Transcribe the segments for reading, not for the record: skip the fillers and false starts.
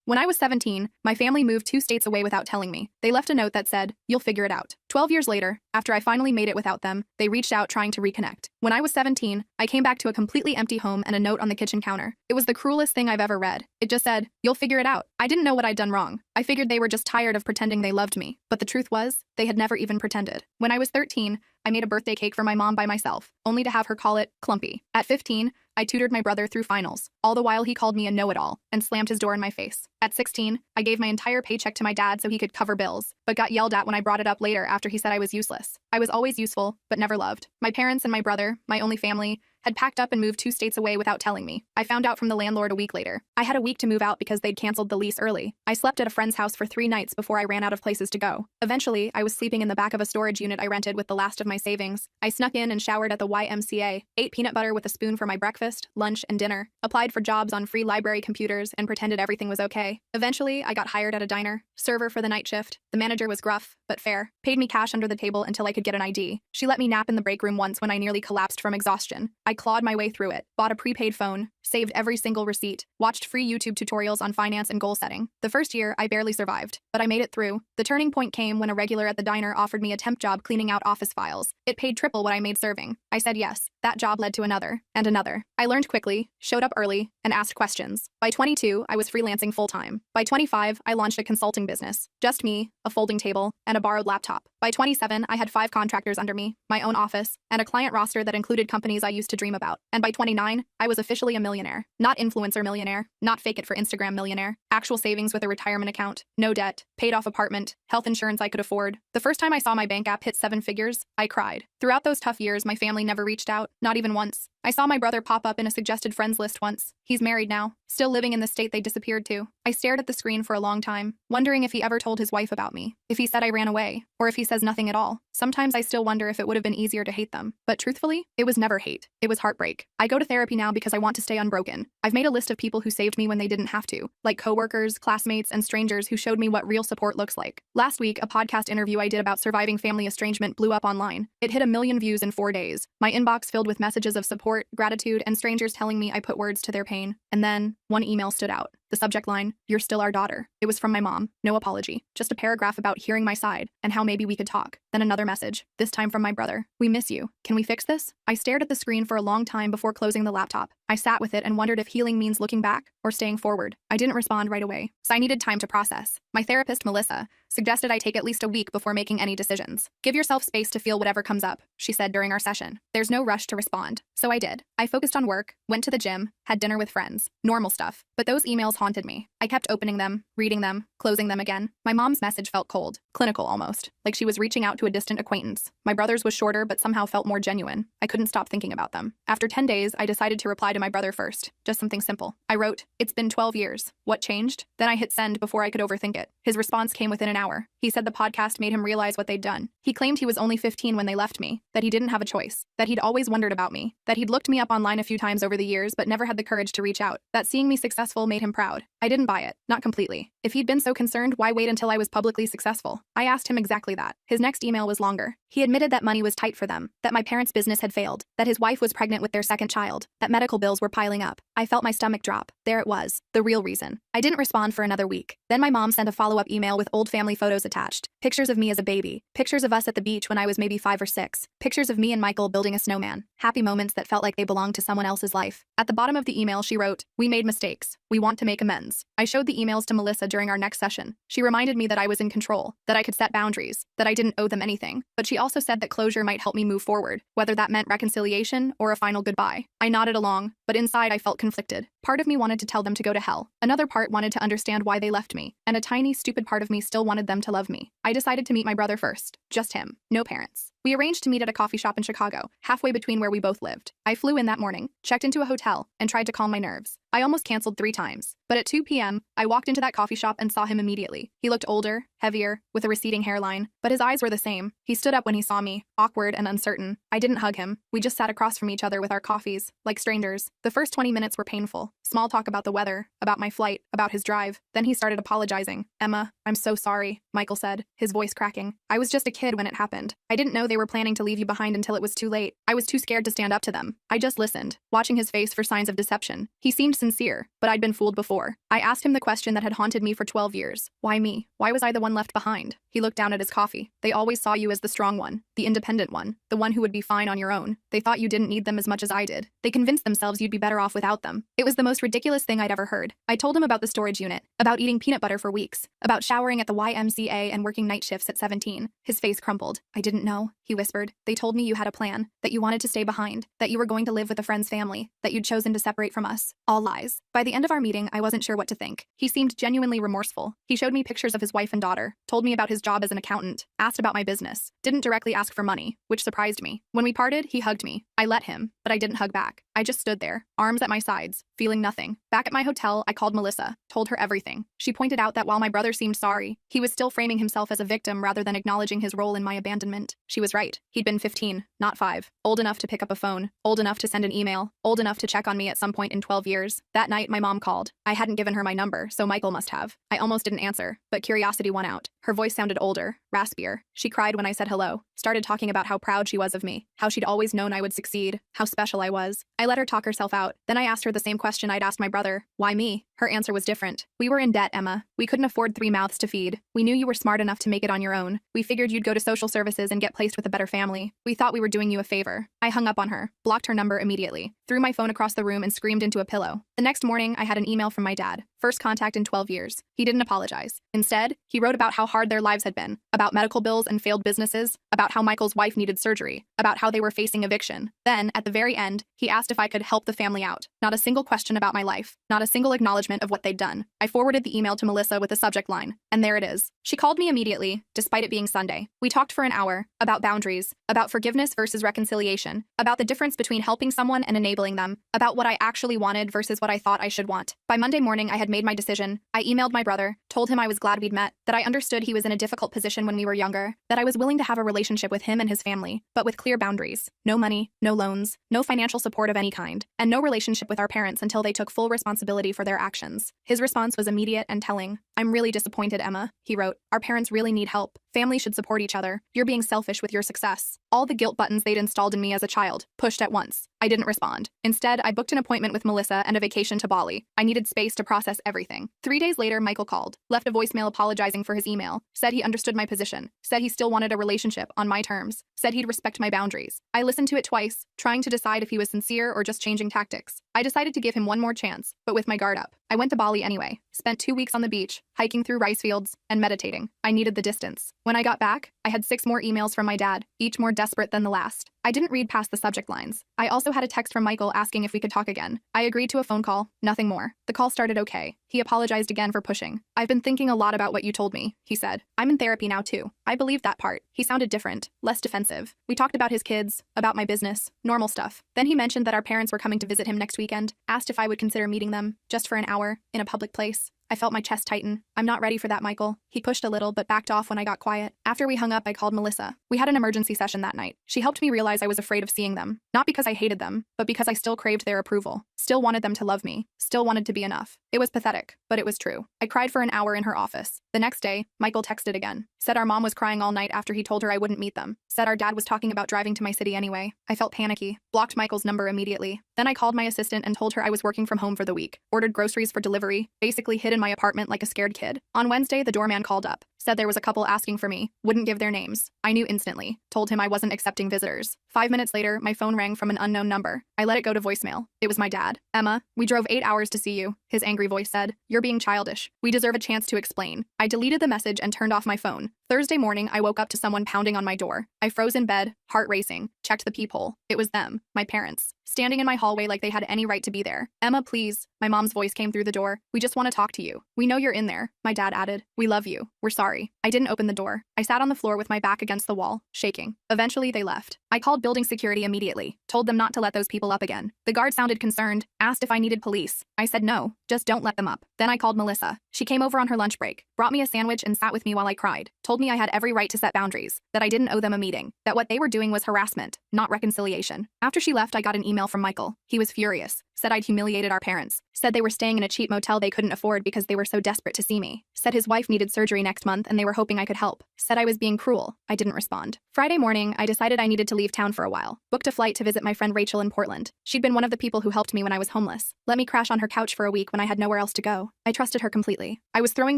When I was 17, my family moved 2 states away without telling me. They left a note that said, "You'll figure it out." 12 years later, after I finally made it without them, they reached out trying to reconnect. When I was 17, I came back to a completely empty home and a note on the kitchen counter. It was the cruelest thing I've ever read. It just said, "You'll figure it out." I didn't know what I'd done wrong. I figured they were just tired of pretending they loved me. But the truth was, they had never even pretended. When I was 13, I made a birthday cake for my mom by myself, only to have her call it clumpy. At 15, I tutored my brother through finals. All the while he called me a know-it-all and slammed his door in my face. At 16, I gave my entire paycheck to my dad so he could cover bills, but got yelled at when I brought it up later after he said I was useless. I was always useful, but never loved. My parents and my brother, my only family, had packed up and moved 2 states away without telling me. I found out from the landlord a week later. I had a week to move out because they'd canceled the lease early. I slept at a friend's house for 3 nights before I ran out of places to go. Eventually, I was sleeping in the back of a storage unit I rented with the last of my savings. I snuck in and showered at the YMCA, ate peanut butter with a spoon for my breakfast, lunch, and dinner, applied for jobs on free library computers, and pretended everything was okay. Eventually, I got hired at a diner, server for the night shift. The manager was gruff, but fair, paid me cash under the table until I could get an ID. She let me nap in the break room once when I nearly collapsed from exhaustion. I clawed my way through it, bought a prepaid phone, saved every single receipt, watched free YouTube tutorials on finance and goal setting. The first year, I barely survived, but I made it through. The turning point came when a regular at the diner offered me a temp job cleaning out office files. It paid triple what I made serving. I said yes. That job led to another, and another. I learned quickly, showed up early, and asked questions. By 22, I was freelancing full-time. By 25, I launched a consulting business. Just me, a folding table, and a borrowed laptop. By 27, I had 5 contractors under me, my own office, and a client roster that included companies I used to dream about. And by 29, I was officially a millionaire. Not influencer millionaire, not fake it for Instagram millionaire. Actual savings with a retirement account, no debt, paid off apartment, health insurance I could afford. The first time I saw my bank app hit 7 figures, I cried. Throughout those tough years, my family never reached out, not even once. I saw my brother pop up in a suggested friends list once. He's married now, still living in the state they disappeared to. I stared at the screen for a long time, wondering if he ever told his wife about me, if he said I ran away, or if he says nothing at all. Sometimes I still wonder if it would have been easier to hate them. But truthfully, it was never hate. It was heartbreak. I go to therapy now because I want to stay unbroken. I've made a list of people who saved me when they didn't have to, like coworkers, classmates, and strangers who showed me what real support looks like. Last week, a podcast interview I did about surviving family estrangement blew up online. It hit 1 million views in 4 days. My inbox filled with messages of support, gratitude, and strangers telling me I put words to their pain. And then, one email stood out. The subject line, "You're still our daughter." It was from my mom. No apology. Just a paragraph about hearing my side and how maybe we could talk. Then another message, this time from my brother. "We miss you. Can we fix this?" I stared at the screen for a long time before closing the laptop. I sat with it and wondered if healing means looking back or staying forward. I didn't respond right away, so I needed time to process. My therapist, Melissa, suggested I take at least a week before making any decisions. "Give yourself space to feel whatever comes up," she said during our session. "There's no rush to respond." So I did. I focused on work, went to the gym, had dinner with friends. Normal stuff. But those emails haunted me. I kept opening them, reading them, closing them again. My mom's message felt cold, clinical almost, like she was reaching out to a distant acquaintance. My brother's was shorter but somehow felt more genuine. I couldn't stop thinking about them. After 10 days, I decided to reply to my brother first. Just something simple. I wrote, "It's been 12 years. What changed?" Then I hit send before I could overthink it. His response came within an hour. He said the podcast made him realize what they'd done. He claimed he was only 15 when they left me, that he didn't have a choice, that he'd always wondered about me, that he'd looked me up online a few times over the years but never had the courage to reach out, that seeing me successful made him proud. I didn't buy it. Not completely. If he'd been so concerned, why wait until I was publicly successful? I asked him exactly that. His next email was longer. He admitted that money was tight for them, that my parents' business had failed, that his wife was pregnant with their second child, that medical bills were piling up. I felt my stomach drop. There it was, the real reason. I didn't respond for another week. Then my mom sent a follow-up email with old family photos attached. Pictures of me as a baby, pictures of us at the beach when I was maybe 5 or 6, pictures of me and Michael building a snowman, happy moments that felt like they belonged to someone else's life. At the bottom of the email, she wrote, "We made mistakes. We want to make amends." I showed the emails to Melissa during our next session. She reminded me that I was in control, that I could set boundaries, that I didn't owe them anything. But she also said that closure might help me move forward, whether that meant reconciliation or a final goodbye. I nodded along, but inside I felt conflicted. Part of me wanted to tell them to go to hell. Another part wanted to understand why they left me. And a tiny, stupid part of me still wanted them to love me. I decided to meet my brother first. Just him. No parents. We arranged to meet at a coffee shop in Chicago, halfway between where we both lived. I flew in that morning, checked into a hotel, and tried to calm my nerves. I almost canceled 3 times. But at 2 p.m., I walked into that coffee shop and saw him immediately. He looked older, heavier, with a receding hairline, but his eyes were the same. He stood up when he saw me, awkward and uncertain. I didn't hug him. We just sat across from each other with our coffees, like strangers. The first 20 minutes were painful. Small talk about the weather, about my flight, about his drive. Then he started apologizing. "Emma, I'm so sorry," Michael said, his voice cracking. "I was just a kid when it happened. I didn't know they were planning to leave you behind until it was too late. I was too scared to stand up to them. I just listened, watching his face for signs of deception. He seemed sincere, but I'd been fooled before. I asked him the question that had haunted me for 12 years. Why me? Why was I the one left behind?" He looked down at his coffee. "They always saw you as the strong one, the independent one, the one who would be fine on your own. They thought you didn't need them as much as I did. They convinced themselves you'd be better off without them." It was the most ridiculous thing I'd ever heard. I told him about the storage unit, about eating peanut butter for weeks, about showering at the YMCA and working night shifts at 17. His face crumpled. "I didn't know," he whispered. "They told me you had a plan, that you wanted to stay behind, that you were going to live with a friend's family, that you'd chosen to separate from us. All lies." By the end of our meeting, I wasn't sure what to think. He seemed genuinely remorseful. He showed me pictures of his wife and daughter, told me about his job as an accountant, asked about my business, didn't directly ask for money, which surprised me. When we parted, he hugged me. I let him, but I didn't hug back. I just stood there, arms at my sides, feeling nothing. Back at my hotel, I called Melissa, told her everything. She pointed out that while my brother seemed sorry, he was still framing himself as a victim rather than acknowledging his role in my abandonment. She was right. He'd been 15, not 5. Old enough to pick up a phone, old enough to send an email, old enough to check on me at some point in 12 years. That night, my mom called. I hadn't given her my number, so Michael must have. I almost didn't answer, but curiosity won out. Her voice sounded older, raspier. She cried when I said hello, started talking about how proud she was of me, how she'd always known I would succeed, how special I was. I let her talk herself out. Then I asked her the same question I'd asked my brother. Why me? Her answer was different. "We were in debt, Emma. We couldn't afford 3 mouths to feed. We knew you were smart enough to make it on your own. We figured you'd go to social services and get placed with a better family. We thought we were doing you a favor." I hung up on her, blocked her number immediately, threw my phone across the room and screamed into a pillow. The next morning, I had an email from my dad. First contact in 12 years. He didn't apologize. Instead, he wrote about how hard their lives had been, about medical bills and failed businesses, about how Michael's wife needed surgery, about how they were facing eviction. Then, at the very end, he asked if I could help the family out. Not a single question about my life, not a single acknowledgement of what they'd done. I forwarded the email to Melissa with the subject line, and there it is. She called me immediately, despite it being Sunday. We talked for an hour, about boundaries, about forgiveness versus reconciliation, about the difference between helping someone and enabling them, about what I actually wanted versus what I thought I should want. By Monday morning, I had made my decision. I emailed my brother, told him I was glad we'd met, that I understood he was in a difficult position when we were younger, that I was willing to have a relationship with him and his family, but with clear boundaries. No money, no loans, no financial support of any kind, and no relationship with our parents until they took full responsibility for their actions. His response was immediate and telling. "I'm really disappointed, Emma," he wrote. "Our parents really need help. Families should support each other. You're being selfish with your success." All the guilt buttons they'd installed in me as a child, pushed at once. I didn't respond. Instead, I booked an appointment with Melissa and a vacation to Bali. I needed space to process everything. 3 days later, Michael called, left a voicemail apologizing for his email, said he understood my position, said he still wanted a relationship on my terms, said he'd respect my boundaries. I listened to it twice, trying to decide if he was sincere or just changing tactics. I decided to give him one more chance, but with my guard up. I went to Bali anyway, spent 2 weeks on the beach, hiking through rice fields, and meditating. I needed the distance. When I got back, I had 6 more emails from my dad, each more desperate than the last. I didn't read past the subject lines. I also had a text from Michael asking if we could talk again. I agreed to a phone call, nothing more. The call started okay. He apologized again for pushing. "I've been thinking a lot about what you told me," he said. "I'm in therapy now too." I believed that part. He sounded different, less defensive. We talked about his kids, about my business, normal stuff. Then he mentioned that our parents were coming to visit him next weekend, asked if I would consider meeting them, just for an hour, in a public place. I felt my chest tighten. "I'm not ready for that, Michael." He pushed a little, but backed off when I got quiet. After we hung up, I called Melissa. We had an emergency session that night. She helped me realize I was afraid of seeing them. Not because I hated them, but because I still craved their approval. Still wanted them to love me. Still wanted to be enough. It was pathetic, but it was true. I cried for an hour in her office. The next day, Michael texted again. Said our mom was crying all night after he told her I wouldn't meet them. Said our dad was talking about driving to my city anyway. I felt panicky. Blocked Michael's number immediately. Then I called my assistant and told her I was working from home for the week. Ordered groceries for delivery. Basically hid in my apartment like a scared kid. On Wednesday, the doorman called up. Said there was a couple asking for me. Wouldn't give their names. I knew instantly. Told him I wasn't accepting visitors. 5 minutes later, my phone rang from an unknown number. I let it go to voicemail. It was my dad. "Emma, we drove 8 hours to see you," his angry voice said. "You're being childish. We deserve a chance to explain." I deleted the message and turned off my phone. Thursday morning, I woke up to someone pounding on my door. I froze in bed, heart racing, checked the peephole. It was them, my parents, standing in my hallway like they had any right to be there. "Emma, please." My mom's voice came through the door. "We just want to talk to you." "We know you're in there," my dad added. "We love you. We're sorry." I didn't open the door. I sat on the floor with my back against the wall, shaking. Eventually, they left. I called building security immediately, told them not to let those people up again. The guard sounded concerned, asked if I needed police. I said no, just don't let them up. Then I called Melissa. She came over on her lunch break, brought me a sandwich and sat with me while I cried, told me I had every right to set boundaries, that I didn't owe them a meeting, that what they were doing was harassment, not reconciliation. After she left, I got an email from Michael. He was furious. Said I'd humiliated our parents. Said they were staying in a cheap motel they couldn't afford because they were so desperate to see me. Said his wife needed surgery next month and they were hoping I could help. Said I was being cruel. I didn't respond. Friday morning, I decided I needed to leave town for a while. Booked a flight to visit my friend Rachel in Portland. She'd been one of the people who helped me when I was homeless. Let me crash on her couch for a week when I had nowhere else to go. I trusted her completely. I was throwing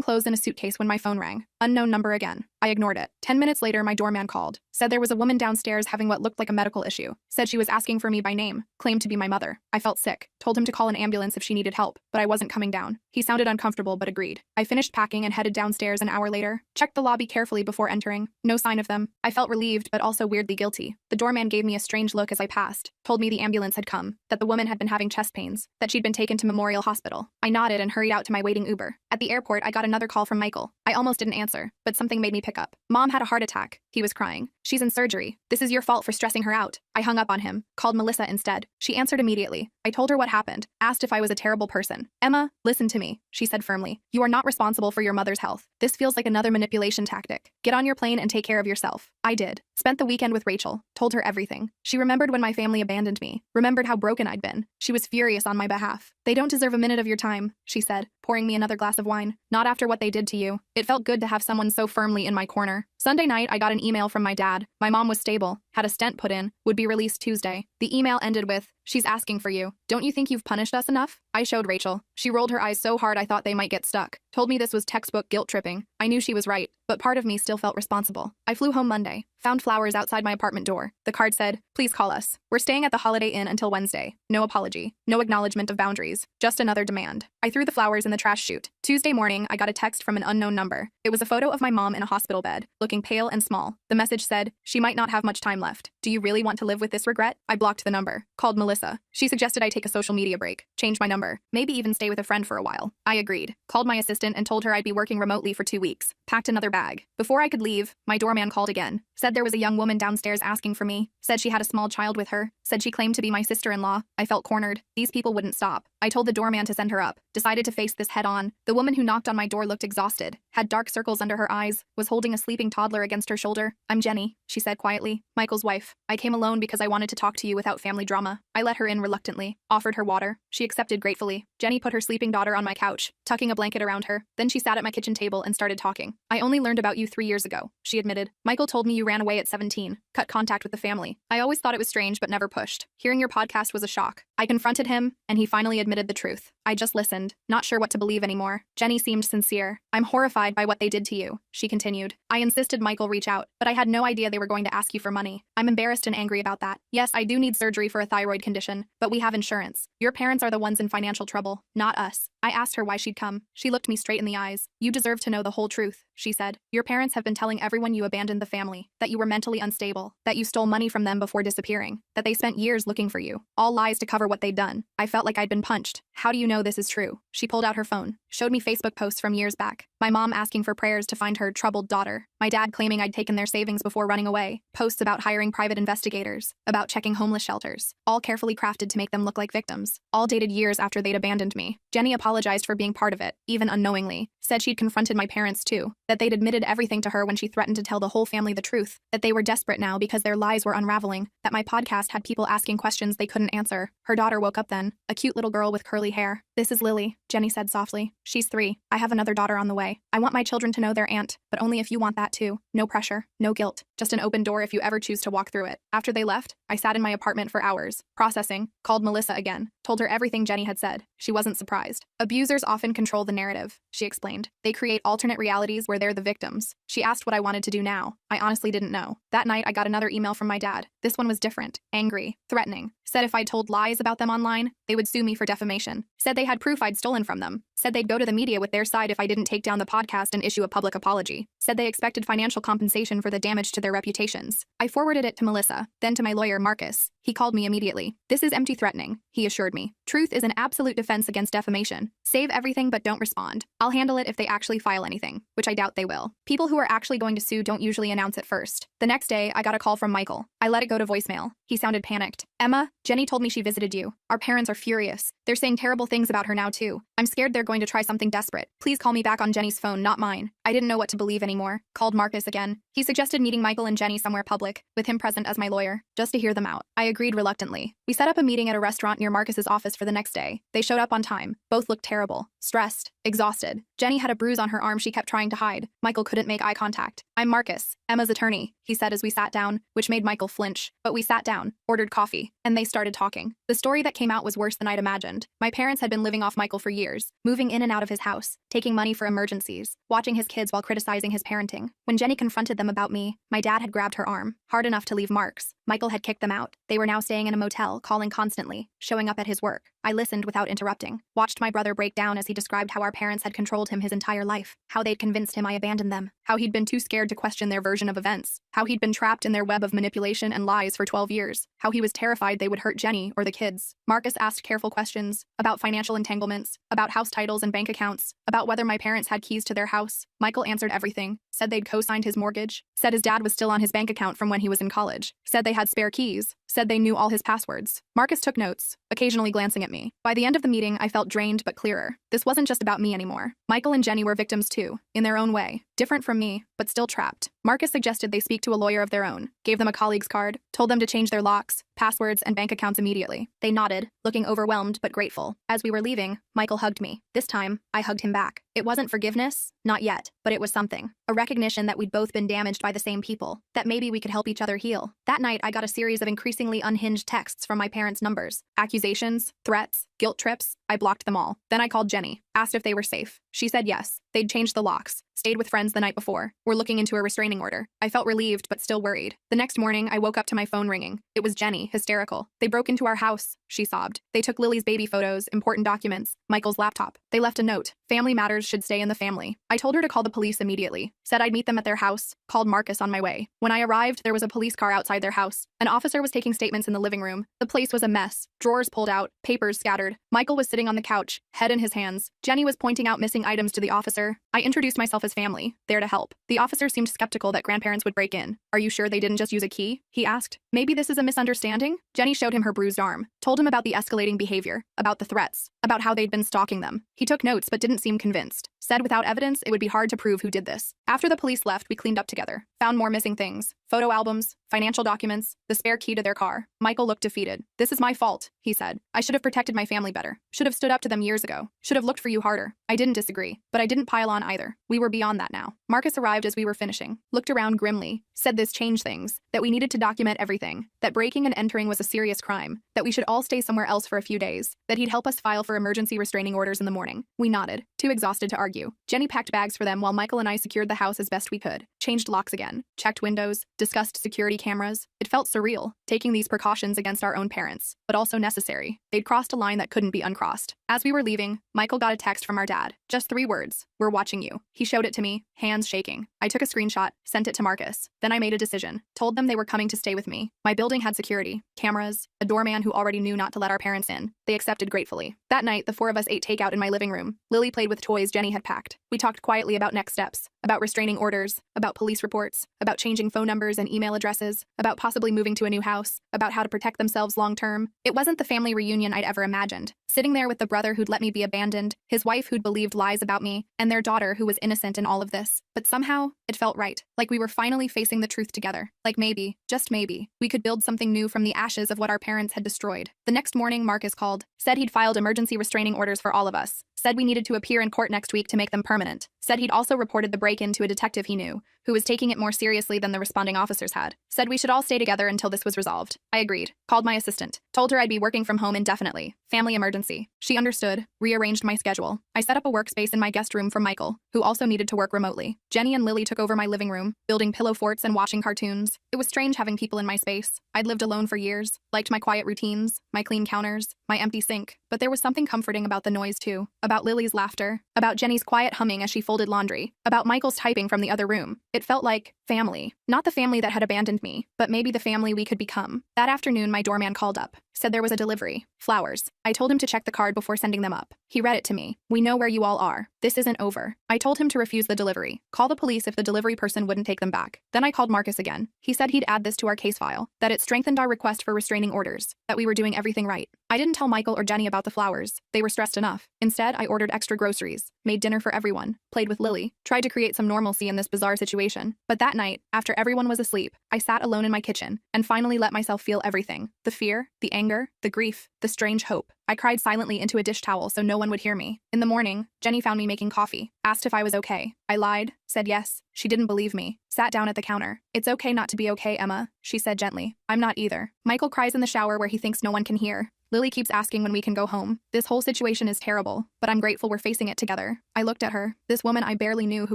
clothes in a suitcase when my phone rang. Unknown number again. I ignored it. 10 minutes later, my doorman called. Said there was a woman downstairs having what looked like a medical issue. Said she was asking for me by name. Claimed to be my mother. I felt sick. Told him to call an ambulance if she needed help, but I wasn't coming down. He sounded uncomfortable but agreed. I finished packing and headed downstairs an hour later. Checked the lobby carefully before entering. No sign of them. I felt relieved but also weirdly guilty. The doorman gave me a strange look as I passed. Told me the ambulance had come. That the woman had been having chest pains. That she'd been taken to Memorial Hospital. I nodded and hurried out to my waiting Uber. At the airport, I got another call from Michael. I almost didn't answer, but something made me pick up. Mom had a heart attack. He was crying. She's in surgery. This is your fault for stressing her out. I hung up on him. Called Melissa instead. She answered immediately. I told her what happened. Asked if I was a terrible person. Emma, listen to me, she said firmly. You are not responsible for your mother's health. This feels like another manipulation tactic. Get on your plane and take care of yourself. I did. Spent the weekend with Rachel. Told her everything. She remembered when my family abandoned me. Remembered how broken I'd been. She was furious on my behalf. They don't deserve a minute of your time, she said, pouring me another glass of wine. Not after what they did to you. It felt good to have someone so firmly in my corner. Sunday night, I got an email from my dad. My mom was stable, had a stent put in, would be released Tuesday. The email ended with, "She's asking for you. Don't you think you've punished us enough?" I showed Rachel. She rolled her eyes so hard I thought they might get stuck. Told me this was textbook guilt tripping. I knew she was right, but part of me still felt responsible. I flew home Monday. Found flowers outside my apartment door. The card said, "Please call us. We're staying at the Holiday Inn until Wednesday." No apology. No acknowledgement of boundaries. Just another demand. I threw the flowers in the trash chute. Tuesday morning, I got a text from an unknown number. It was a photo of my mom in a hospital bed, looking pale and small. The message said, "She might not have much time left. Do you really want to live with this regret?" I blocked the number. Called Melissa. She suggested I take a social media break, change my number, maybe even stay with a friend for a while. I agreed. Called my assistant and told her I'd be working remotely for 2 weeks. Packed another bag. Before I could leave, my doorman called again. Said there was a young woman downstairs asking for me. Said she had a small child with her. Said she claimed to be my sister-in-law. I felt cornered. These people wouldn't stop. I told the doorman to send her up. Decided to face this head-on. The woman who knocked on my door looked exhausted. Had dark circles under her eyes. Was holding a sleeping toddler against her shoulder. "I'm Jenny," she said quietly. "Michael's wife. I came alone because I wanted to talk to you without family drama." I let her in reluctantly. Offered her water. She accepted gratefully. Jenny put her sleeping daughter on my couch, tucking a blanket around her. Then she sat at my kitchen table and started talking. "I only learned about you 3 years ago," she admitted. "Michael told me you ran away at 17. Cut contact with the family. I always thought it was strange but never pushed. Hearing your podcast was a shock. I confronted him, and he finally admitted the truth. I just listened, not sure what to believe anymore." Jenny seemed sincere. "I'm horrified by what they did to you," she continued. "I insisted Michael reach out, but I had no idea they were going to ask you for money. I'm embarrassed and angry about that. Yes, I do need surgery for a thyroid condition, but we have insurance. Your parents are the ones in financial trouble, not us." I asked her why she'd come. She looked me straight in the eyes. "You deserve to know the whole truth," she said. "Your parents have been telling everyone you abandoned the family, that you were mentally unstable, that you stole money from them before disappearing, that they spent years looking for you. All lies to cover what they'd done." I felt like I'd been punched. "How do you know this is true?" She pulled out her phone, showed me Facebook posts from years back. My mom asking for prayers to find her troubled daughter. My dad claiming I'd taken their savings before running away. Posts about hiring private investigators, about checking homeless shelters. All carefully crafted to make them look like victims. All dated years after they'd abandoned me. Jenny apologized for being part of it, even unknowingly. Said she'd confronted my parents too. That they'd admitted everything to her when she threatened to tell the whole family the truth. That they were desperate now because their lies were unraveling. That my podcast had people asking questions they couldn't answer. Her daughter woke up then. A cute little girl with curly hair. "This is Lily," Jenny said softly. "She's 3. I have another daughter on the way. I want my children to know their aunt, but only if you want that too. No pressure, no guilt. Just an open door if you ever choose to walk through it." After they left, I sat in my apartment for hours, processing, called Melissa again, told her everything Jenny had said. She wasn't surprised. "Abusers often control the narrative," she explained. "They create alternate realities where they're the victims." She asked what I wanted to do now. I honestly didn't know. That night, I got another email from my dad. This one was different, angry, threatening. Said if I told lies about them online, they would sue me for defamation. Said they had proof I'd stolen from them. Said they'd go to the media with their side if I didn't take down the podcast and issue a public apology. Said they expected financial compensation for the damage to their reputations. I forwarded it to Melissa, then to my lawyer, Marcus. He called me immediately. "This is empty threatening," he assured me. "Truth is an absolute defense against defamation. Save everything but don't respond. I'll handle it if they actually file anything," which I doubt they will. People who are actually going to sue don't usually announce it first. The next day, I got a call from Michael. I let it go to voicemail. He sounded panicked. "Emma, Jenny told me she visited you. Our parents are furious. They're saying terrible things about her now too. I'm scared they're going to try something desperate. Please call me back on Jenny's phone, not mine." I didn't know what to believe anymore. Called Marcus again. He suggested meeting Michael and Jenny somewhere public, with him present as my lawyer, just to hear them out. I agreed reluctantly. We set up a meeting at a restaurant near near Marcus's office for the next day. They showed up on time. Both looked terrible, stressed, exhausted. Jenny had a bruise on her arm she kept trying to hide. Michael couldn't make eye contact. "I'm Marcus, Emma's attorney," he said as we sat down, which made Michael flinch. But we sat down, ordered coffee, and they started talking. The story that came out was worse than I'd imagined. My parents had been living off Michael for years, moving in and out of his house, taking money for emergencies, watching his kids while criticizing his parenting. When Jenny confronted them about me, my dad had grabbed her arm, hard enough to leave marks. Michael had kicked them out. They were now staying in a motel, calling constantly, showing up at his work. I listened without interrupting, watched my brother break down as he described how our parents had controlled him his entire life, how they'd convinced him I abandoned them, how he'd been too scared to question their version of events, how he'd been trapped in their web of manipulation and lies for 12 years, how he was terrified they would hurt Jenny or the kids. Marcus asked careful questions about financial entanglements, about house titles and bank accounts, about whether my parents had keys to their house. Michael answered everything, said they'd co-signed his mortgage, said his dad was still on his bank account from when he was in college, said they had spare keys, said they knew all his passwords. Marcus took notes, occasionally glancing at me. By the end of the meeting, I felt drained but clearer. This wasn't just about me anymore. Michael and Jenny were victims too, in their own way, different from me, but still trapped. Marcus suggested they speak to a lawyer of their own, gave them a colleague's card, told them to change their locks, passwords, and bank accounts immediately. They nodded, looking overwhelmed but grateful. As we were leaving, Michael hugged me. This time, I hugged him back. It wasn't forgiveness, not yet, but it was something. A recognition that we'd both been damaged by the same people, that maybe we could help each other heal. That night, I got a series of increasingly unhinged texts from my parents' numbers. Accusations, threats, guilt trips. I blocked them all. Then I called Jenny, asked if they were safe. She said yes. They'd changed the locks, stayed with friends the night before, were looking into a restraining order. I felt relieved but still worried. The next morning, I woke up to my phone ringing. It was Jenny, hysterical. "They broke into our house," she sobbed. "They took Lily's baby photos, important documents, Michael's laptop. They left a note. Family matters should stay in the family." I told her to call the police immediately, said I'd meet them at their house, called Marcus on my way. When I arrived, there was a police car outside their house. An officer was taking statements in the living room. The place was a mess. Drawers pulled out, papers scattered. Michael was sitting on the couch, head in his hands. Jenny was pointing out missing items to the officer. I introduced myself as family, there to help. The officer seemed skeptical that grandparents would break in. "Are you sure they didn't just use a key?" he asked. "Maybe this is a misunderstanding?" Jenny showed him her bruised arm, told him about the escalating behavior, about the threats, about how they'd been stalking them. He took notes but didn't seem convinced. Said without evidence, it would be hard to prove who did this. After the police left, we cleaned up together. Found more missing things. Photo albums, financial documents, the spare key to their car. Michael looked defeated. "This is my fault," he said. "I should have protected my family better. Should have stood up to them years ago. Should have looked for you harder." I didn't disagree, but I didn't pile on either. We were beyond that now. Marcus arrived as we were finishing, looked around grimly, said this changed things, that we needed to document everything, that breaking and entering was a serious crime, that we should all stay somewhere else for a few days, that he'd help us file for emergency restraining orders in the morning. We nodded, too exhausted to argue. Jenny packed bags for them while Michael and I secured the house as best we could, changed locks again, checked windows, discussed security cameras. It felt surreal, taking these precautions against our own parents, but also necessary. They'd crossed a line that couldn't be uncrossed. As we were leaving, Michael got a text from our dad. Just 3 words. "We're watching you." He showed it to me, hands shaking. I took a screenshot, sent it to Marcus. Then I made a decision. Told them they were coming to stay with me. My building had security, cameras, a doorman who already knew not to let our parents in. They accepted gratefully. That night, the 4 of us ate takeout in my living room. Lily played with toys Jenny had packed. We talked quietly about next steps, about restraining orders, about police reports, about changing phone numbers and email addresses, about possibly moving to a new house, about how to protect themselves long term. It wasn't the family reunion I'd ever imagined. Sitting there with the brother who'd let me be abandoned, his wife who'd believed lies about me, and their daughter who was innocent in all of this. But somehow, it felt right. Like we were finally facing the truth together. Like maybe, just maybe, we could build something new from the ashes of what our parents had destroyed. The next morning, Marcus called, said he'd filed emergency restraining orders for all of us, said we needed to appear in court next week to make them permanent, said he'd also reported the break-in to a detective he knew, who was taking it more seriously than the responding officers had, said we should all stay together until this was resolved. I agreed, called my assistant, told her I'd be working from home indefinitely, family emergency. She understood, rearranged my schedule. I set up a workspace in my guest room for Michael, who also needed to work remotely. Jenny and Lily took over my living room, building pillow forts and watching cartoons. It was strange having people in my space. I'd lived alone for years, liked my quiet routines, my clean counters, my empty sink, but there was something comforting about the noise too, about Lily's laughter, about Jenny's quiet humming as she folded laundry, about Michael's typing from the other room. It felt like family. Not the family that had abandoned me, but maybe the family we could become. That afternoon, my doorman called up, said there was a delivery, flowers. I told him to check the card before sending them up. He read it to me. "We know where you all are. This isn't over." I told him to refuse the delivery, call the police if the delivery person wouldn't take them back. Then I called Marcus again. He said he'd add this to our case file, that it strengthened our request for restraining orders, that we were doing everything right. I didn't tell Michael or Jenny about the flowers. They were stressed enough. Instead, I ordered extra groceries, made dinner for everyone, played with Lily, tried to create some normalcy in this bizarre situation. But that night, after everyone was asleep, I sat alone in my kitchen and finally let myself feel everything. The fear, the anger, anger, the grief, the strange hope. I cried silently into a dish towel so no one would hear me. In the morning, Jenny found me making coffee, asked if I was okay. I lied, said yes. She didn't believe me. Sat down at the counter. It's okay not to be okay, Emma, she said gently. I'm not either. Michael cries in the shower where he thinks no one can hear. Lily keeps asking when we can go home. This whole situation is terrible, but I'm grateful we're facing it together. I looked at her, this woman I barely knew who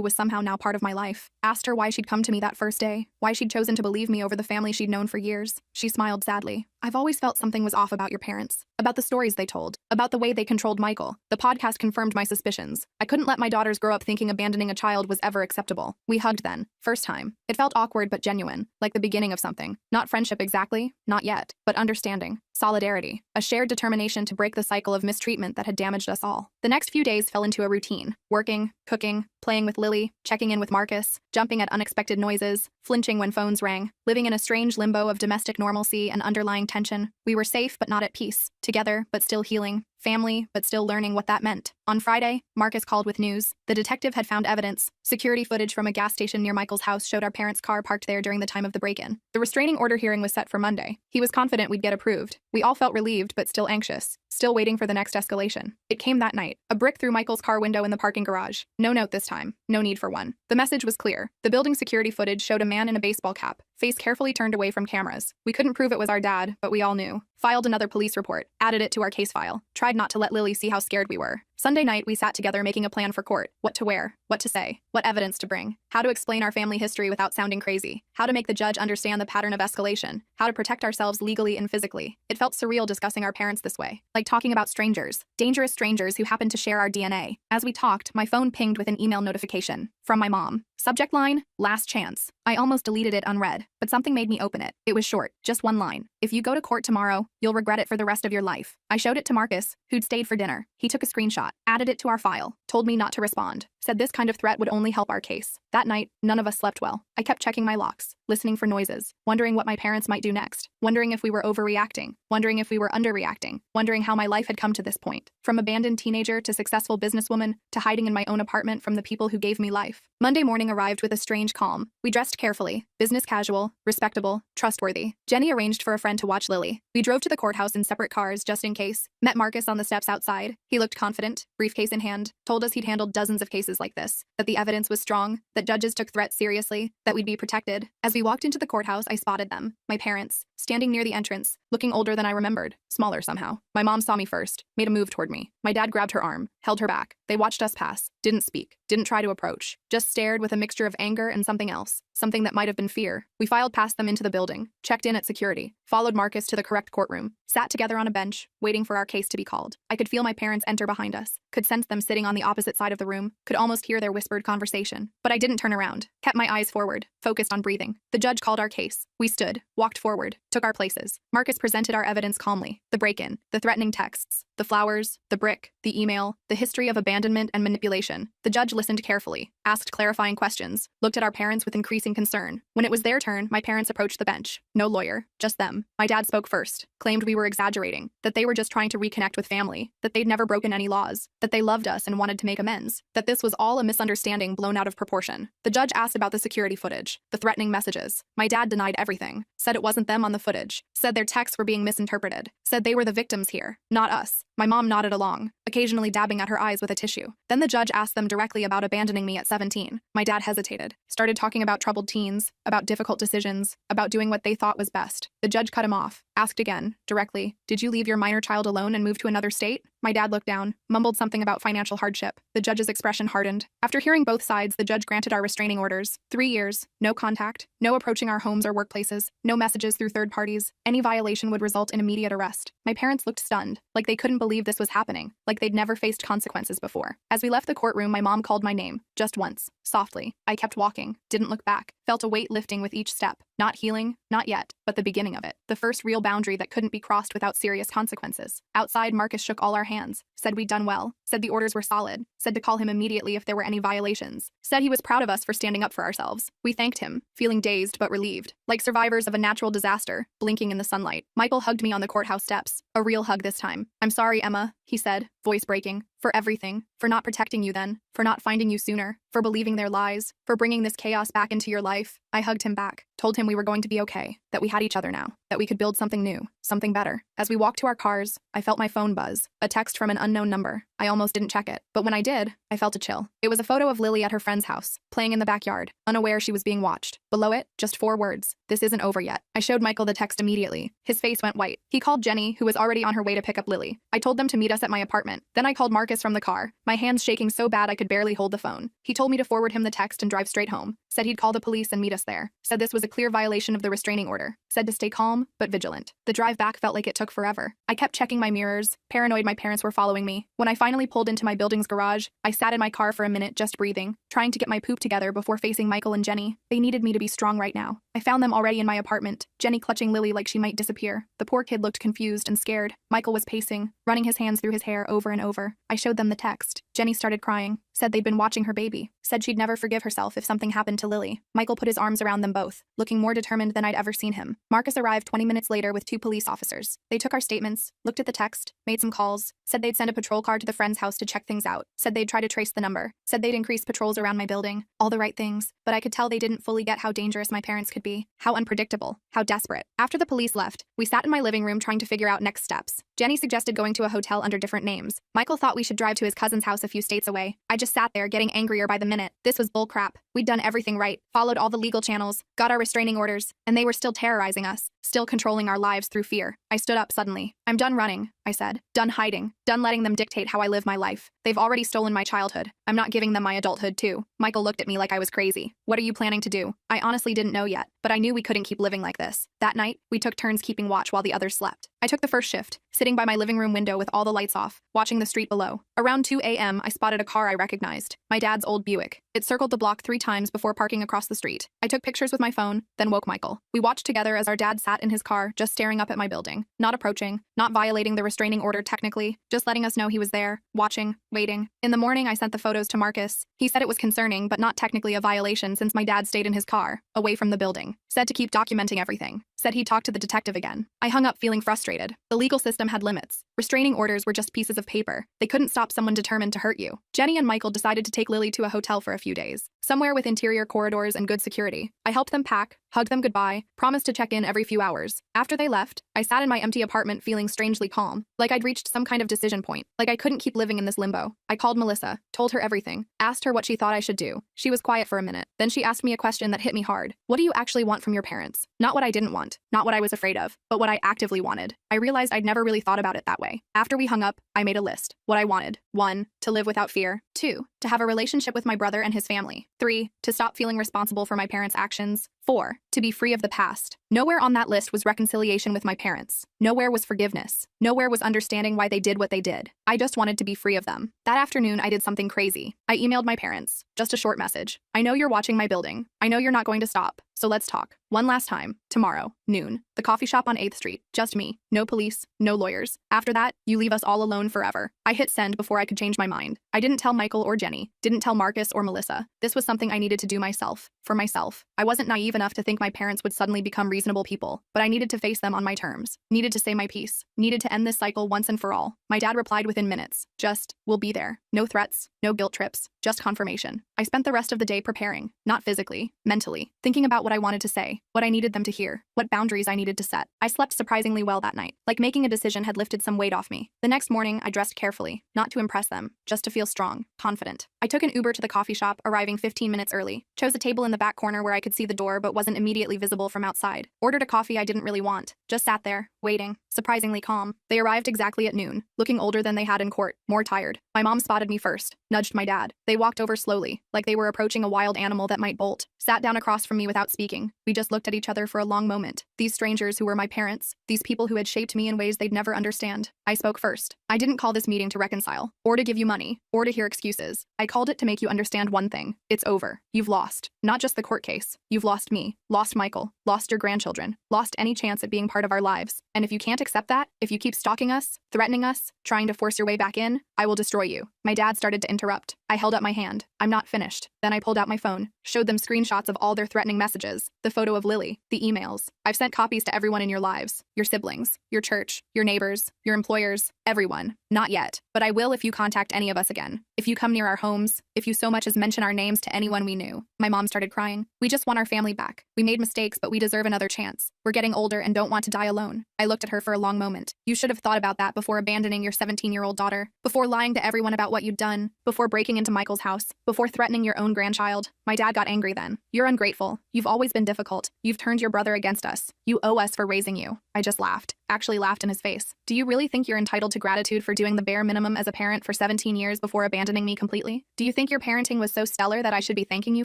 was somehow now part of my life. Asked her why she'd come to me that first day, why she'd chosen to believe me over the family she'd known for years. She smiled sadly. I've always felt something was off about your parents, about the stories they told, about the way they controlled Michael. The podcast confirmed my suspicions. I couldn't let my daughters grow up thinking abandoning a child was ever acceptable. We hugged then. First time. It felt awkward but genuine, like the beginning of something. Not friendship exactly, not yet, but understanding. Solidarity, a shared determination to break the cycle of mistreatment that had damaged us all. The next few days fell into a routine. Working, cooking, playing with Lily, checking in with Marcus, jumping at unexpected noises, flinching when phones rang, living in a strange limbo of domestic normalcy and underlying tension. We were safe but not at peace, together but still healing, family but still learning what that meant. On Friday, Marcus called with news. The detective had found evidence. Security footage from a gas station near Michael's house showed our parents' car parked there during the time of the break-in. The restraining order hearing was set for Monday. He was confident we'd get approved. We all felt relieved but still anxious, still waiting for the next escalation. It came that night. A brick through Michael's car window in the parking garage. No note this time. No need for one. The message was clear. The building security footage showed a man in a baseball cap, face carefully turned away from cameras. We couldn't prove it was our dad, but we all knew. Filed another police report, added it to our case file, tried not to let Lily see how scared we were. Sunday night, we sat together making a plan for court. What to wear, what to say, what evidence to bring, how to explain our family history without sounding crazy, how to make the judge understand the pattern of escalation, how to protect ourselves legally and physically. It felt surreal discussing our parents this way, like talking about strangers, dangerous strangers who happened to share our DNA. As we talked, my phone pinged with an email notification from my mom. Subject line, last chance. I almost deleted it unread, but something made me open it. It was short, just one line. If you go to court tomorrow, you'll regret it for the rest of your life. I showed it to Marcus, who'd stayed for dinner. He took a screenshot, added it to our file, told me not to respond, said this kind of threat would only help our case. That night, none of us slept well. I kept checking my locks, listening for noises, wondering what my parents might do next, wondering if we were overreacting, wondering if we were underreacting, wondering how my life had come to this point. From abandoned teenager to successful businesswoman to hiding in my own apartment from the people who gave me life. Monday morning arrived with a strange calm. We dressed carefully, business casual, respectable, trustworthy. Jenny arranged for a friend to watch Lily. We drove to the courthouse in separate cars just in case. Met Marcus on the steps outside. He looked confident, briefcase in hand, told us he'd handled dozens of cases like this, that the evidence was strong, that judges took threats seriously, that we'd be protected. As we walked into the courthouse, I spotted them, my parents, standing near the entrance, looking older than I remembered, smaller somehow. My mom saw me first, made a move toward me. My dad grabbed her arm, held her back. They watched us pass, didn't speak, didn't try to approach, just stared with a mixture of anger and something else, something that might have been fear. We filed past them into the building, checked in at security, followed Marcus to the correct courtroom, sat together on a bench, waiting for our case to be called. I could feel my parents enter behind us, could sense them sitting on the opposite side of the room, could almost hear their whispered conversation. But I didn't turn around, kept my eyes forward, focused on breathing. The judge called our case. We stood, walked forward, took our places. Marcus presented our evidence calmly. The break-in, the threatening texts, the flowers, the brick, the email, the history of abandonment and manipulation. The judge listened carefully, asked clarifying questions, looked at our parents with increasing concern. When it was their turn, my parents approached the bench. No lawyer, just them. My dad spoke first, claimed we were exaggerating, that they were just trying to reconnect with family, that they'd never broken any laws, that they loved us and wanted to make amends, that this was all a misunderstanding blown out of proportion. The judge asked about the security footage, the threatening messages. My dad denied everything, said it wasn't them on the footage, said their texts were being misinterpreted, said they were the victims here, not us. My mom nodded along, occasionally dabbing at her eyes with a tissue. Then the judge asked them directly about abandoning me at 17. My dad hesitated, started talking about troubled teens, about difficult decisions, about doing what they thought was best. The judge cut him off, asked again, directly, did you leave your minor child alone and move to another state? My dad looked down, mumbled something about financial hardship. The judge's expression hardened. After hearing both sides, the judge granted our restraining orders. 3 years, no contact, no approaching our homes or workplaces, no messages through third parties. Any violation would result in immediate arrest. My parents looked stunned, like they couldn't believe this was happening, like they'd never faced consequences before. As we left the courtroom, my mom called my name, just once, softly. I kept walking, didn't look back, felt a weight lifting with each step. Not healing, not yet, but the beginning of it. The first real boundary that couldn't be crossed without serious consequences. Outside, Marcus shook all our hands, said we'd done well, said the orders were solid, said to call him immediately if there were any violations, said he was proud of us for standing up for ourselves. We thanked him, feeling dazed but relieved, like survivors of a natural disaster, blinking in the sunlight. Michael hugged me on the courthouse steps, a real hug this time. I'm sorry, Emma, he said, voice breaking, for everything, for not protecting you then, for not finding you sooner, for believing their lies, for bringing this chaos back into your life. I hugged him back, Told him we were going to be okay, that we had each other now, that we could build something new, something better. As we walked to our cars, I felt my phone buzz, a text from an unknown number. I almost didn't check it, but when I did, I felt a chill. It was a photo of Lily at her friend's house, playing in the backyard, unaware she was being watched. Below it, just 4 words: "This isn't over yet." I showed Michael the text immediately. His face went white. He called Jenny, who was already on her way to pick up Lily. I told them to meet us at my apartment. Then I called Marcus from the car, my hands shaking so bad I could barely hold the phone. He told me to forward him the text and drive straight home. Said he'd call the police and meet us there. Said this was a clear violation of the restraining order. Said to stay calm, but vigilant. The drive back felt like it took forever. I kept checking my mirrors, paranoid my parents were following me. When I finally pulled into my building's garage, I sat in my car for a minute just breathing, trying to get my poop together before facing Michael and Jenny. They needed me to be strong right now. I found them already in my apartment, Jenny clutching Lily like she might disappear. The poor kid looked confused and scared. Michael was pacing, running his hands through his hair over and over. I showed them the text. Jenny started crying, said they'd been watching her baby, said she'd never forgive herself if something happened to Lily. Michael put his arms around them both, looking more determined than I'd ever seen him. Marcus arrived 20 minutes later with 2 police officers. They took our statements, looked at the text, made some calls, said they'd send a patrol car to the friend's house to check things out, said they'd try to trace the number, said they'd increase patrols around my building. All the right things, but I could tell they didn't fully get how dangerous my parents could be, how unpredictable, how desperate. After the police left, we sat in my living room trying to figure out next steps. Jenny suggested going to a hotel under different names. Michael thought we should drive to his cousin's house a few states away. I just sat there getting angrier by the minute. This was bullcrap. We'd done everything right, followed all the legal channels, got our restraining orders, and they were still terrorizing us, still controlling our lives through fear. I stood up suddenly. "I'm done running," I said. "Done hiding. Done letting them dictate how I live my life. They've already stolen my childhood. I'm not giving them my adulthood too." Michael looked at me like I was crazy. "What are you planning to do?" I honestly didn't know yet, but I knew we couldn't keep living like this. That night, we took turns keeping watch while the others slept. I took the first shift, sitting by my living room window with all the lights off, watching the street below. Around 2 a.m., I spotted a car I recognized, my dad's old Buick. It circled the block 3 times before parking across the street. I took pictures with my phone, then woke Michael. We watched together as our dad sat in his car, just staring up at my building, not approaching, not violating the restraining order technically, just letting us know he was there, watching, waiting. In the morning, I sent the photos to Marcus. He said it was concerning, but not technically a violation since my dad stayed in his car, away from the building. Said to keep documenting everything. Said he'd talk to the detective again. I hung up feeling frustrated. The legal system had limits. Restraining orders were just pieces of paper. They couldn't stop someone determined to hurt you. Jenny and Michael decided to take Lily to a hotel for a few days, somewhere with interior corridors and good security. I helped them pack, hugged them goodbye, promised to check in every few hours. After they left, I sat in my empty apartment feeling strangely calm, like I'd reached some kind of decision point, like I couldn't keep living in this limbo. I called Melissa, told her everything, asked her what she thought I should do. She was quiet for a minute. Then she asked me a question that hit me hard. What do you actually want from your parents? Not what I didn't want, not what I was afraid of, but what I actively wanted. I realized I'd never really thought about it that way. After we hung up, I made a list. What I wanted. 1, to live without fear. 2, to have a relationship with my brother and his family. 3, to stop feeling responsible for my parents' actions. 4, to be free of the past. Nowhere on that list was reconciliation with my parents. Nowhere was forgiveness. Nowhere was understanding why they did what they did. I just wanted to be free of them. That afternoon, I did something crazy. I emailed my parents. Just a short message. "I know you're watching my building. I know you're not going to stop. So let's talk. One last time. Tomorrow, noon. The coffee shop on 8th Street. Just me. No police. No lawyers. After that, you leave us all alone forever." I hit send before I could change my mind. I didn't tell Michael or Jenny. Didn't tell Marcus or Melissa. This was something I needed to do myself. For myself. I wasn't naive enough to think my parents would suddenly become reasonable people, but I needed to face them on my terms. Needed to say my piece. Needed to end this cycle once and for all. My dad replied within minutes. Just, "We'll be there." No threats. No guilt trips. Just confirmation. I spent the rest of the day preparing. Not physically. Mentally. Thinking about what I wanted to say. What I needed them to hear. What boundaries I needed to set. I slept surprisingly well that night. Like making a decision had lifted some weight off me. The next morning, I dressed carefully. Not to impress them. Just to feel strong. Confident. I took an Uber to the coffee shop, arriving 15 minutes early. Chose a table in the back corner where I could see the door but wasn't immediately visible from outside. Ordered a coffee I didn't really want. Just sat there, waiting. Surprisingly calm. They arrived exactly at noon. Looking older than they had in court. More tired. My mom spotted me first. Nudged my dad. They walked over slowly, like they were approaching a wild animal that might bolt. Sat down across from me without speaking. We just looked at each other for a long moment. These strangers who were my parents. These people who had shaped me in ways they'd never understand. I spoke first. I didn't call this meeting to reconcile, or to give you money, or to hear excuses. I called it to make you understand one thing. It's over. You've lost. Not just the court case. You've lost me. Lost Michael. Lost your grandchildren. Lost any chance at being part of our lives. And if you can't accept that, if you keep stalking us, threatening us, trying to force your way back in, I will destroy you. My dad started to interrupt. I held up my hand. I'm not finished. Then I pulled out my phone, showed them screenshots of all their threatening messages, the photo of Lily, the emails. I've sent copies to everyone in your lives, your siblings, your church, your neighbors, your employers, everyone. Not yet, but I will if you contact any of us again. If you come near our homes, if you so much as mention our names to anyone we knew. My mom started crying. We just want our family back. We made mistakes, but we deserve another chance. We're getting older and don't want to die alone. I looked at her for a long moment. You should have thought about that before abandoning your 17-year-old daughter, before lying to everyone about what you'd done, before breaking into Michael's house, before threatening your own grandchild. My dad got angry then. You're ungrateful. You've always been difficult. You've turned your brother against us. You owe us for raising you. I just laughed. Actually laughed in his face. Do you really think you're entitled to gratitude for doing the bare minimum as a parent for 17 years before abandoning me completely? Do you think your parenting was so stellar that I should be thanking you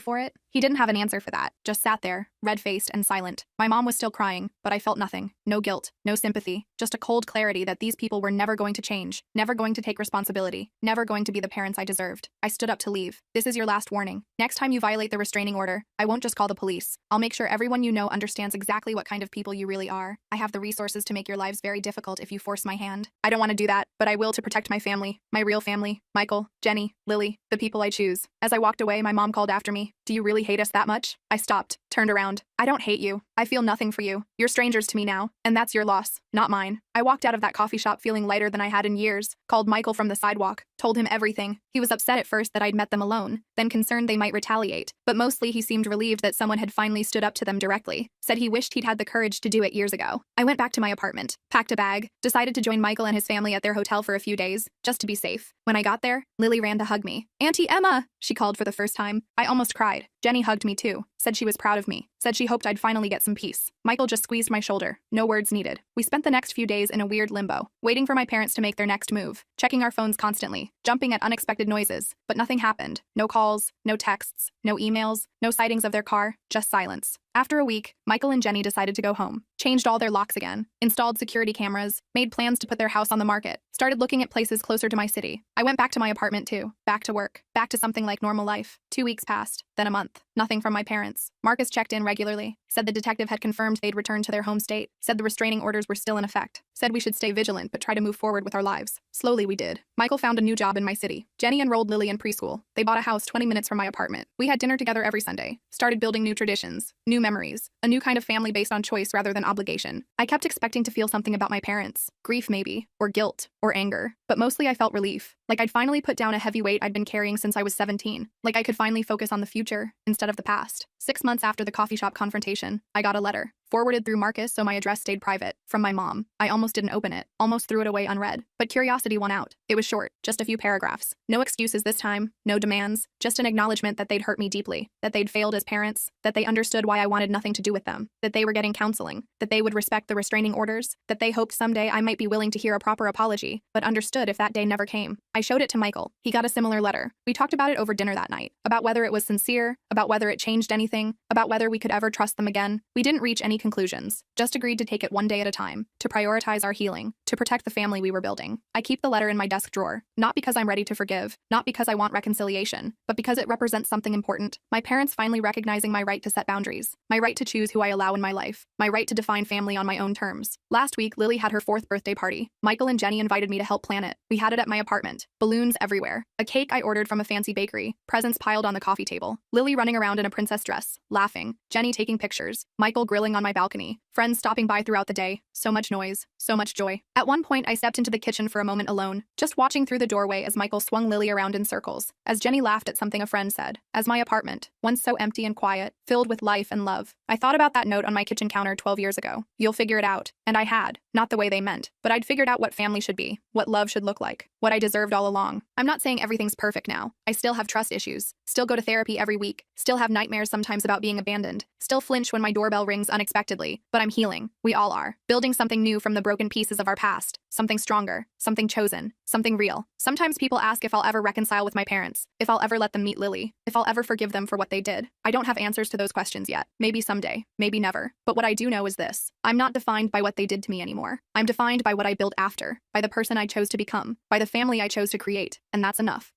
for it? He didn't have an answer for that, just sat there, red-faced and silent. My mom was still crying, but I felt nothing. No guilt, no sympathy, just a cold clarity that these people were never going to change, never going to take responsibility, never going to be the parents I deserved. I stood up to leave. This is your last warning. Next time you violate the restraining order, I won't just call the police. I'll make sure everyone you know understands exactly what kind of people you really are. I have the resources to make your lives very difficult if you force my hand. I don't want to do that, but I will to protect my family, my real family, Michael, Jenny, Lily, the people I choose. As I walked away, my mom called after me. Do you really hate us that much? I stopped, turned around. I don't hate you. I feel nothing for you. You're strangers to me now, and that's your loss, not mine. I walked out of that coffee shop feeling lighter than I had in years, called Michael from the sidewalk, told him everything. He was upset at first that I'd met them alone, then concerned they might retaliate, but mostly he seemed relieved that someone had finally stood up to them directly, said he wished he'd had the courage to do it years ago. I went back to my apartment, packed a bag, decided to join Michael and his family at their hotel for a few days, just to be safe. When I got there, Lily ran to hug me. Auntie Emma, she called for the first time. I almost cried. Jenny hugged me too, said she was proud of me, said she hoped I'd finally get some peace. Michael just squeezed my shoulder, no words needed. We spent the next few days in a weird limbo, waiting for my parents to make their next move, checking our phones constantly, jumping at unexpected noises, but nothing happened. No calls, no texts, no emails, no sightings of their car, just silence. After a week, Michael and Jenny decided to go home, changed all their locks again, installed security cameras, made plans to put their house on the market, started looking at places closer to my city. I went back to my apartment too, back to work, back to something like normal life. 2 weeks passed, then a month. Nothing from my parents. Marcus checked in regularly, said the detective had confirmed they'd returned to their home state, said the restraining orders were still in effect, said we should stay vigilant but try to move forward with our lives. Slowly we did. Michael found a new job in my city. Jenny enrolled Lily in preschool. They bought a house 20 minutes from my apartment. We had dinner together every Sunday, started building new traditions, new memories, a new kind of family based on choice rather than obligation. I kept expecting to feel something about my parents, grief maybe, or guilt, or anger, but mostly I felt relief, like I'd finally put down a heavy weight I'd been carrying since I was 17, like I could finally focus on the future instead of the past. 6 months after the coffee shop confrontation, I got a letter, forwarded through Marcus so my address stayed private, from my mom. I almost didn't open it, almost threw it away unread, but curiosity won out. It was short, just a few paragraphs. No excuses this time, no demands, just an acknowledgement that they'd hurt me deeply, that they'd failed as parents, that they understood why I wanted nothing to do with them, that they were getting counseling, that they would respect the restraining orders, that they hoped someday I might be willing to hear a proper apology, but understood if that day never came. I showed it to Michael. He got a similar letter. We talked about it over dinner that night, about whether it was sincere, about whether it changed anything, about whether we could ever trust them again. We didn't reach any conclusions, just agreed to take it one day at a time, to prioritize our healing, to protect the family we were building. I keep the letter in my desk drawer, not because I'm ready to forgive, not because I want reconciliation, but because it represents something important. My parents finally recognizing my right to set boundaries, my right to choose who I allow in my life, my right to define family on my own terms. Last week, Lily had her 4th birthday party. Michael and Jenny invited me to help plan it. We had it at my apartment. Balloons everywhere. A cake I ordered from a fancy bakery. Presents piled on the coffee table. Lily running around in a princess dress, laughing. Jenny taking pictures. Michael grilling on my balcony. Friends stopping by throughout the day. So much noise. So much joy. At one point, I stepped into the kitchen for a moment alone, just watching through the doorway as Michael swung Lily around in circles, as Jenny laughed at something a friend said. As my apartment, once so empty and quiet, filled with life and love. I thought about that note on my kitchen counter 12 years ago. You'll figure it out. And I had. Not the way they meant, but I'd figured out what family should be, what love should look like, what I deserved all along. I'm not saying everything's perfect now. I still have trust issues, still go to therapy every week, still have nightmares sometimes about being abandoned, still flinch when my doorbell rings unexpectedly, but I'm healing. We all are. Building something new from the broken pieces of our past, something stronger, something chosen, something real. Sometimes people ask if I'll ever reconcile with my parents, if I'll ever let them meet Lily, if I'll ever forgive them for what they did. I don't have answers to those questions yet. Maybe someday, maybe never. But what I do know is this. I'm not defined by what they did to me anymore. I'm defined by what I built after, by the person I chose to become, by the family I chose to create, and that's enough.